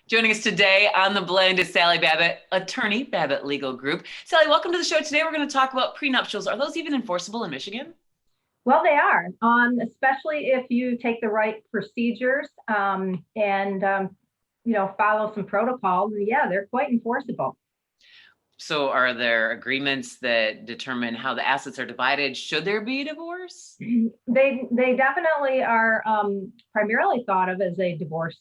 Joining us today on The Blend is Sally Babbitt, attorney, Babbitt Legal Group. Sally, welcome to the show. Today we're going to talk about prenuptials. Are those even enforceable in Michigan? Well, they are, especially if you take the right procedures and follow some protocols. Yeah, they're quite enforceable. So are there agreements that determine how the assets are divided? Should there be a divorce? They definitely are primarily thought of as a divorce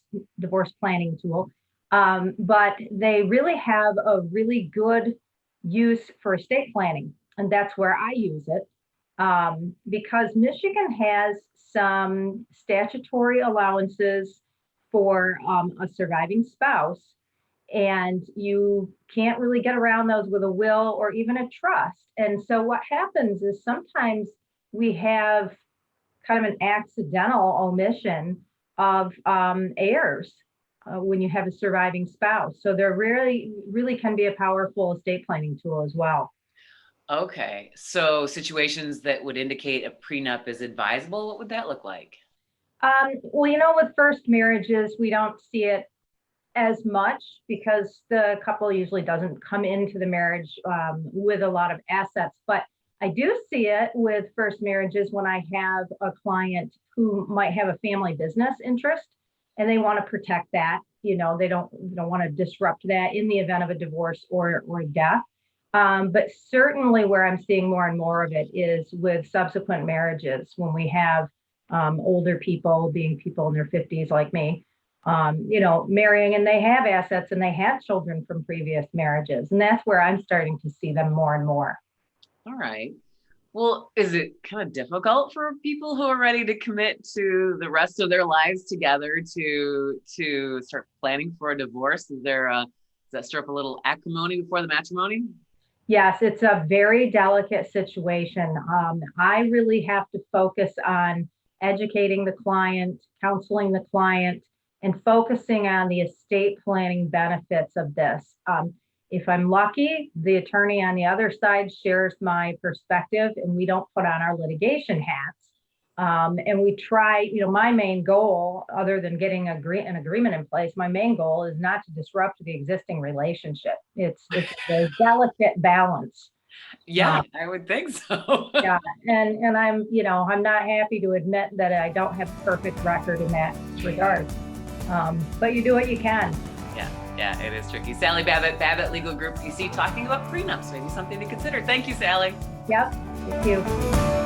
planning tool, but they really have a really good use for estate planning, and that's where I use it. Because Michigan has some statutory allowances for a surviving spouse, and you can't really get around those with a will or even a trust. And so what happens is sometimes we have kind of an accidental omission of heirs when you have a surviving spouse. So there really can be a powerful estate planning tool as well. Okay, so situations that would indicate a prenup is advisable, what would that look like? Well, with first marriages, we don't see it as much because the couple usually doesn't come into the marriage with a lot of assets. But I do see it with first marriages when I have a client who might have a family business interest and they want to protect that. They don't want to disrupt that in the event of a divorce or death. But certainly where I'm seeing more and more of it is with subsequent marriages when we have older people, being people in their 50s like me, marrying, and they have assets and they have children from previous marriages. And that's where I'm starting to see them more and more. All right. Well, is it kind of difficult for people who are ready to commit to the rest of their lives together to start planning for a divorce? Does that stir up a little acrimony before the matrimony? Yes, it's a very delicate situation. I really have to focus on educating the client, counseling the client, and focusing on the estate planning benefits of this. If I'm lucky, the attorney on the other side shares my perspective and we don't put on our litigation hats. And we try, my main goal, other than getting an agreement in place, my main goal is not to disrupt the existing relationship. It's a delicate balance. Yeah, I would think so. Yeah, and I'm not happy to admit that I don't have a perfect record in that regard. But you do what you can. Yeah, it is tricky. Sally Babbitt, Babbitt Legal Group, PC, talking about prenups, maybe something to consider. Thank you, Sally. Yep, thank you.